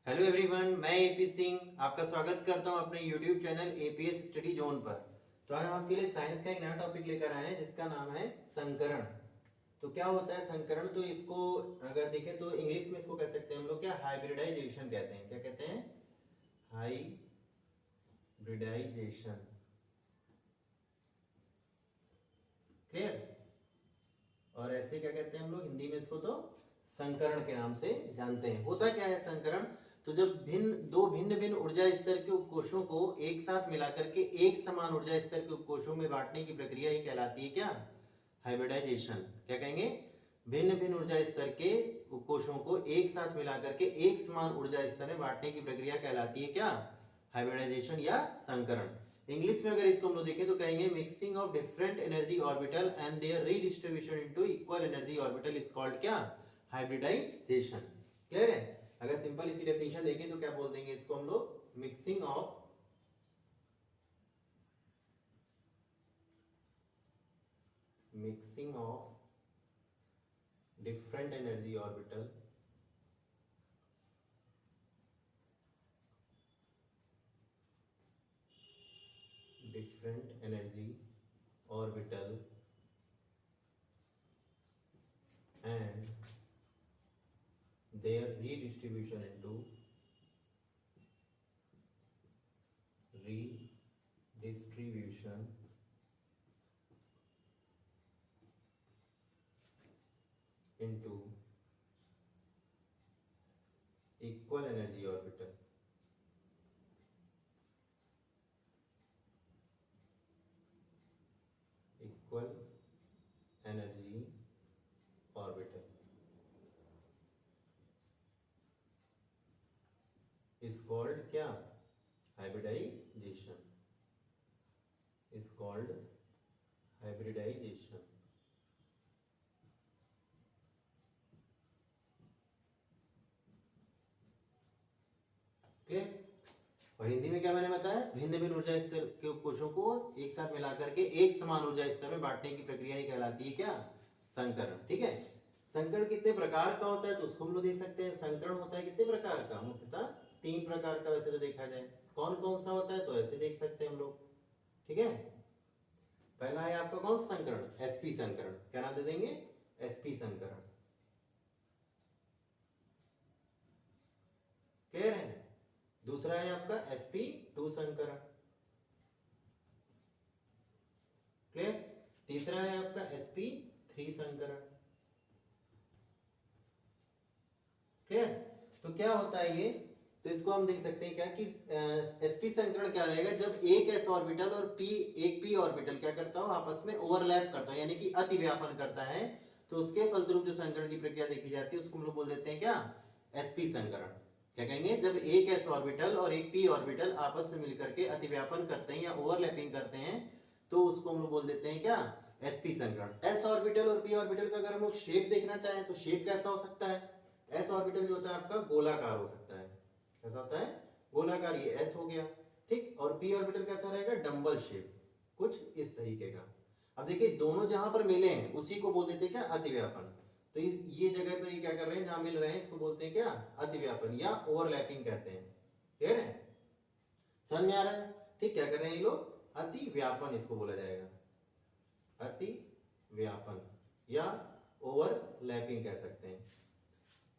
Hello everyone, मैं AP Singh आपका स्वागत करता हूं अपने YouTube channel APS study zone पर। तो आज हम आपके लिए साइंस का एक नया टॉपिक लेकर आए हैं जिसका नाम है संकरण। तो क्या होता है संकरण? तो इसको अगर देखें तो इंग्लिश में इसको कह सकते हैं हम लोग क्या, हाइब्रिडाइजेशन कहते हैं। क्या कहते हैं? हाइब्रिडाइजेशन। क्लियर? और ऐसे क्या कहते हैं हम लोग हिंदी में इसको तो संकरण के नाम से जानते हैं। होता क्या है संकरण? तो जब दो भिन्न भिन्न ऊर्जा स्तर के उपकोषों को एक साथ मिलाकर के एक समान ऊर्जा स्तर के उपकोषों में बांटने की प्रक्रिया ही कहलाती है क्या? हाइब्रिडाइजेशन। क्या कहेंगे? भिन्न भिन्न ऊर्जा स्तर के उपकोषों को एक साथ मिलाकर के एक समान ऊर्जा स्तर में बांटने की प्रक्रिया कहलाती है क्या? हाइब्रिडाइजेशन या संकरण। इंग्लिश में अगर इसको हम लोग देखें तो कहेंगे mixing of different energy orbital and their redistribution into equal energy orbital is called क्या? हाइब्रिडाइजेशन। क्लियर है? अगर सिंपल इसी डेफिनेशन देखें तो क्या बोल देंगे इसको हम लोग? Mixing of different energy orbital and their redistribution into equal energy orbital is called क्या? हाइब्रिडाइजेशन। क्लियर? और हिंदी में क्या मैंने बताया? भिन्न भिन्न ऊर्जा स्तर के कोशों को एक साथ मिलाकर के एक समान ऊर्जा स्तर में बांटने की प्रक्रिया ही कहलाती है क्या? संकरण। ठीक है? संकरण कितने प्रकार का होता है तो उसको हम लोग देख सकते हैं। संकरण होता है कितने प्रकार का? मुख्यतः 3 प्रकार का वैसे तो देखा जाए। कौन कौन सा होता है तो ऐसे देख सकते हैं हम लोग। ठीक है? पहला है आपका कौन सा संकरण? एसपी संकरण। क्या नाम दे देंगे? एसपी संकरण। क्लियर है? दूसरा है आपका sp2 संकरण। क्लियर? तीसरा है आपका sp3 संकरण। क्लियर? तो क्या होता है ये? तो इसको हम देख सकते हैं क्या कि sp संकरण क्या रहेगा? जब एक s ऑर्बिटल और एक p ऑर्बिटल क्या करता हो, आपस में ओवरलैप करता हो यानी कि अतिव्यापन करता है, तो उसके फलस्वरूप जो संकरण की प्रक्रिया देखी जाती है उसको हम लोग बोल देते हैं क्या? sp संकरण। क्या कहेंगे? जब एक s ऑर्बिटल और एक p ऑर्बिटल आपस में मिलकर के अतिव्यापन करते हैं या ओवरलैपिंग करते हैं तो उसको हम लोग बोल देते हैं क्या? sp संकरण। s ऑर्बिटल और p ऑर्बिटल का अगर हम लोग शेप देखना चाहें तो शेप कैसा हो सकता है? s ऑर्बिटल जो होता है आपका गोलाकार हो सकता है। कैसा होता है? गोलाकार। ये s हो गया। ठीक? और p ऑर्बिटल कैसा रहेगा? डंबल शेप, कुछ इस तरीके का। अब देखिए दोनों जहां पर मिले हैं उसी को बोल देते हैं क्या? अतिव्यापन। तो ये जगह पर ये क्या कर रहे हैं, जहां मिल रहे हैं इसको बोलते हैं क्या? अतिव्यापन या ओवरलैपिंग कहते हैं। क्लियर है? समझ में आ रहा है? ठीक? क्या कर रहे हैं ये लोग? अतिव्यापन इसको बोला जाएगा। अतिव्यापन या ओवरलैपिंग कह सकते हैं।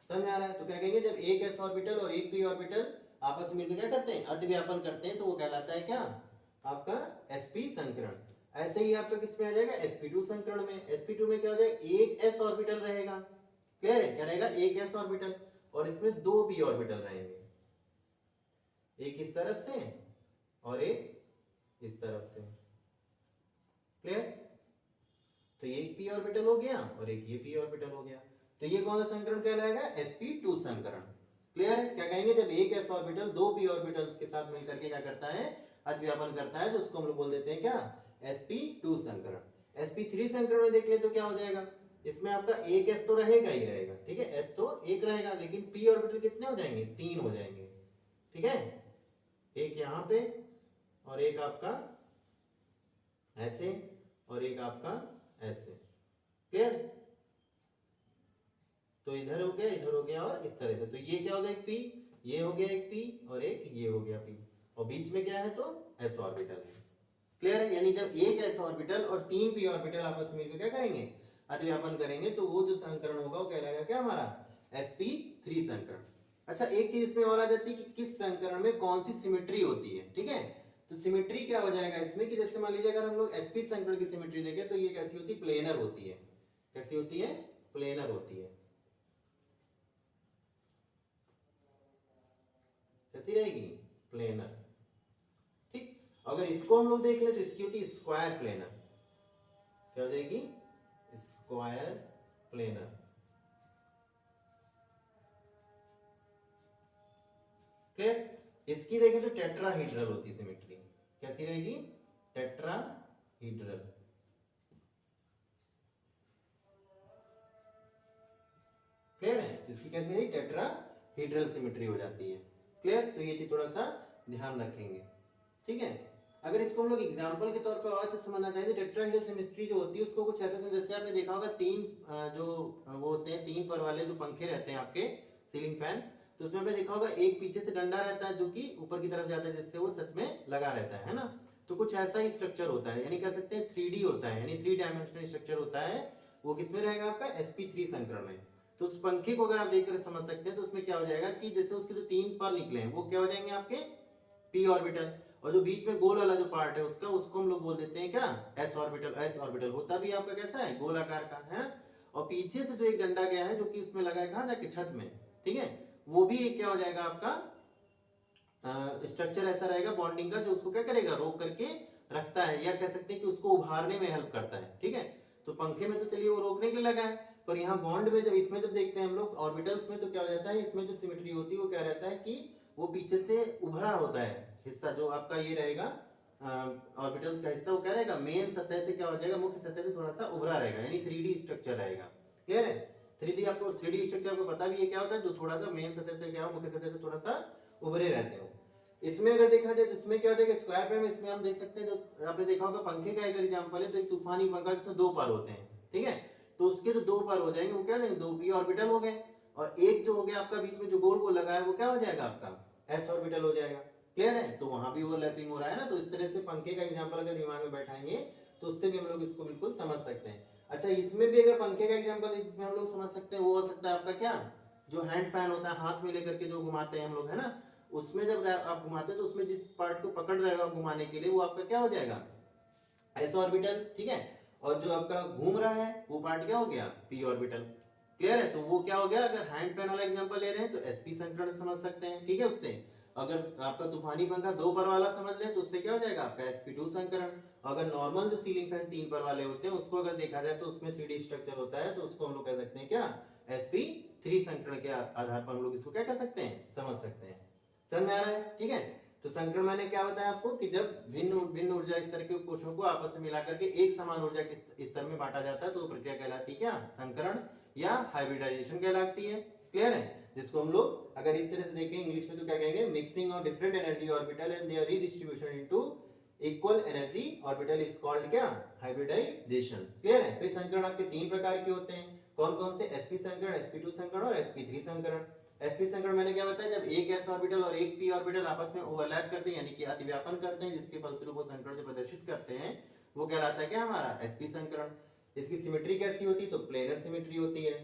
समझ में आ रहा है? तो क्या कहेंगे? जब एक s ऑर्बिटल और एक p ऑर्बिटल आपस में मिलकर क्या करते हैं? अतिव्यापन करते हैं तो वो कहलाता है क्या? आपका sp संकरण। ऐसे ही आपका किस में आ जाएगा? sp2 संकरण में। sp2 में क्या हो जाएगा? एक s ऑर्बिटल रहेगा। क्लियर है? क्या रहेगा? एक s ऑर्बिटल और इसमें दो p ऑर्बिटल रहेंगे, एक इस तरफ से और एक इस तरफ से। क्लियर? तो ये एक p ऑर्बिटल हो गया और एक ये p ऑर्बिटल हो गया। तो ये कौन सा संकरण कहलाएगा? sp2 संकरण। क्लियर है? क्या कहेंगे? जब एक s ऑर्बिटल दो p ऑर्बिटल्स के साथ मिलकर के क्या करता है? अतिव्यापन करता है, तो उसको हम लोग बोल देते हैं क्या? sp2 संकरण। sp3 संकरण में देख ले तो क्या हो जाएगा? इसमें आपका एक s तो रहेगा ही रहेगा। ठीक है? s तो एक रहेगा लेकिन p ऑर्बिटल कितने हो जाएंगे? 3 हो जाएंगे। ठीक है? एक यहां पे और एक आपका ऐसे और एक आपका ऐसे। क्लियर? तो इधर हो गया, इधर हो गया और इस तरह से। तो ये क्या हो गया? p ये हो गया एक p और एक ये हो गया p, और बीच में क्या है तो s ऑर्बिटल है। क्लियर है? यानी जब एक s ऑर्बिटल और 3 p ऑर्बिटल आपस में मिलकर क्या करेंगे, अतिव्यापन करेंगे, तो वो जो संकरण होगा वो कहलाएगा क्या हमारा sp3 संकरण। अच्छा, एक चीज इसमें और आ जाती है कि किस संकरण में कौन सी सिमेट्री होती है। ठीक है, तो सिमेट्री क्या हो जाएगा इसमें कि जैसे मान लीजिए अगर हम लोग sp संकरण की सिमेट्री देखें तो ये कैसी होती है, प्लेनर होती है। कैसी होती है? प्लेनर होती है। कैसी रहेगी? प्लेनर। ठीक, अगर इसको हम लोग देख लें तो इसकी होती है स्क्वायर प्लेनर। क्या हो जाएगी? Square planar. क्लियर? इसकी देखें तो टेट्राहीड्रल होती है सिमेट्री। कैसी रहेगी? टेट्राहीड्रल। क्लियर है? इसकी कैसी रहेगी? टेट्राहीड्रल सिमेट्री हो जाती है। क्लियर? तो ये चीज थोड़ा सा ध्यान रखेंगे। ठीक है, अगर इसको हम लोग एग्जांपल के तौर पर और अच्छे समझना चाहें तो टेट्राहीड्रल सिमेट्री जो होती है उसको कुछ ऐसा जैसे आपने देखा होगा तीन जो वो होते हैं, 3 पर वाले जो पंखे रहते हैं आपके सीलिंग फैन, तो उसमें आपने देखा होगा एक पीछे से डंडा रहता है जो कि ऊपर की तरफ जाता है जिससे वो छत में लगा रहता है ना। तो कुछ ऐसा ही स्ट्रक्चर होता है, यानी कह सकते हैं 3D होता है, यानी 3 डायमेंशनल स्ट्रक्चर होता है। वो किसमें रहेगा? आपका sp3 संकरण में। तो उस पंखे को अगर आप देखकर समझ सकते हैं तो उसमें क्या हो जाएगा कि जैसे उसके जो 3 पर निकले हैं वो क्या हो जाएंगे आपके p ऑर्बिटल, और जो बीच में गोल वाला जो पार्ट है उसका, उसको हम लोग बोल देते हैं क्या? s orbital. s ऑर्बिटल होता भी आपका कैसा है? गोलाकार का है। और पीछे से जो एक डंडा गया है जो कि उसमें लगा है कहां जाके? छत में। ठीक है, वो भी एक क्या हो जाएगा आपका स्ट्रक्चर ऐसा रहेगा बॉन्डिंग का जो उसको क्या करेगा? रोक करके रखता है, या कह सकते हैं कि उसको उभारने में हेल्प करता है। ठीक है, तो पंखे में तो चलिए वो रोकने के लिए लगा है, पर यहाँ बॉन्ड में जब इसमें जब देखते हैं हम लोग ऑर्बिटल्स में तो क्या हो जाता है, इसमें जो सिमेट्री होती है वो क्या रहता है कि वो पीछे से उभरा होता है हिस्सा, जो आपका ये रहेगा ऑर्बिटल्स का हिस्सा, वो क्या रहेगा? मेन सतह से क्या हो जाएगा? मुख्य सतह से थोड़ा सा उभरा रहेगा, यानी 3D स्ट्रक्चर रहेगा। क्लियर है? 3D स्ट्रक्चर आपको पता भी है क्या होता है, जो थोड़ा सा मेन सतह से क्या हो, मुख्य सतह से थोड़ा सा उभरे रहते हो। इसमें अगर देखा जाए तो इसमें क्या हो जाएगा? स्क्वायर प्लेन में इसमें हम देख सकते हैं, जो आपने देखा होगा पंखे का एक एग्जांपल है, तो एक तूफानी पंखा जिसमें 2 पर होते हैं। ठीक है, तो उसके जो 2 पर हो जाएंगे वो क्या हो जाएंगे? 2 p ऑर्बिटल हो गए, और एक जो हो गया आपका बीच में जो गोल गोल लगा है वो क्या हो जाएगा? आपका s ऑर्बिटल हो जाएगा। क्लियर है? तो वहां भी ओवरलैपिंग हो रहा है ना, तो इस तरह से पंखे का एग्जांपल अगर दिमाग में बैठाएंगे तो उससे भी हम लोग इसको बिल्कुल समझ सकते हैं। अच्छा, इसमें भी अगर पंखे का एग्जांपल है जिसमें हम लोग समझ सकते हैं, वो हो सकता है आपका क्या? जो हैंड फैन होता है, हाथ में लेकर के जो घुमाते हैं हम लोग, है ना, उसमें जब आप घुमाते हैं तो उसमें जिस पार्ट को पकड़ रहे हो आप घुमाने के लिए, वो आपका क्या हो जाएगा? s orbital. ठीक है, और जो आपका घूम रहा है वो पार्ट क्या हो गया? p orbital. क्लियर है? तो वो क्या हो गया? अगर हैंड फैन वाला एग्जांपल ले रहे हैं तो sp संकरण समझ सकते हैं। ठीक है, उससे अगर आपका तूफानी पंखा 2 पर वाला समझ लें तो उससे क्या हो जाएगा? आपका sp2 संकरण। अगर नॉर्मल जो सीलिंग फैन 3 पर वाले होते हैं उसको अगर देखा जाए तो उसमें 3D स्ट्रक्चर होता है, तो उसको हम लोग कह सकते हैं क्या? sp3 संकरण के आधार पर हम लोग इसको क्या कर सकते हैं? समझ सकते हैं। समझ में आ रहा है? ठीक है, तो संकरण मैंने क्या बताया आपको कि जब भिन्न भिन्न ऊर्जा स्तर के कोशों को आपस में मिलाकर के एक समान ऊर्जा के स्तर में बांटा जाता है तो वो प्रक्रिया कहलाती है क्या? संकरण या हाइब्रिडाइजेशन कहलाती है। क्लियर है? जिसको हम लोग अगर इस तरह से देखें इंग्लिश में तो क्या कहेंगे? Mixing of different energy orbital and their redistribution into equal energy orbital is called क्या? हाइब्रिडाइजेशन। क्लियर है? फिर संकरण आपके 3 प्रकार के होते हैं। कौन कौन से? sp संकरण, sp2 संकरण और sp3 संकरण। sp संकरण मैंने क्या बताया? जब एक s ऑर्बिटल और एक p ऑर्बिटल आपस में ओवरलैप करते हैं, यानी कि अतिव्यापन करते हैं, जिसके फलस्वरूप वो संकरण जो प्रदर्शित करते हैं वो कहलाता है क्या? हमारा sp संकरण। इसकी सिमेट्री कैसी होती है? तो प्लेनर सिमेट्री होती है।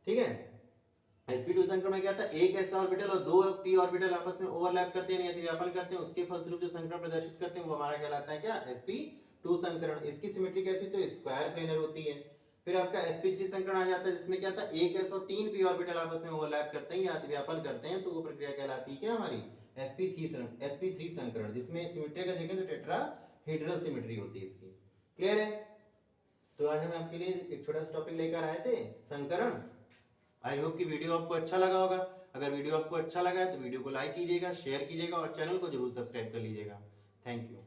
ठीक है, sp2 संकरण में क्या था? एक s ऑर्बिटल और 2 p ऑर्बिटल आपस में ओवरलैप करते हैं, अतिव्यापन करते हैं, उसके फलस्वरूप जो संकरण प्रदर्शित करते हैं वो हमारा कहलाता है क्या? sp2 संकरण। इसकी सिमेट्री कैसी? तो स्क्वायर प्लेनर होती है। फिर आपका sp3 संकरण आ जाता है जिसमें क्या था? एक s और 3 p ऑर्बिटल आपस में ओवरलैप करते हैं या अतिव्यापन करते हैं, तो वो प्रक्रिया कहलाती है क्या? हमारी sp3 संकरण, जिसमें सिमेट्री का देखें तो टेट्राहेड्रल सिमेट्री होती है इसकी। क्लियर है? तो आज हम आपके लिए एक छोटा सा टॉपिक लेकर आए थे, संकरण। आई होप कि वीडियो आपको अच्छा लगा होगा। अगर वीडियो आपको अच्छा लगा है तो वीडियो को लाइक कीजिएगा, शेयर कीजिएगा और चैनल को जरूर सब्सक्राइब कर लीजिएगा। Thank you.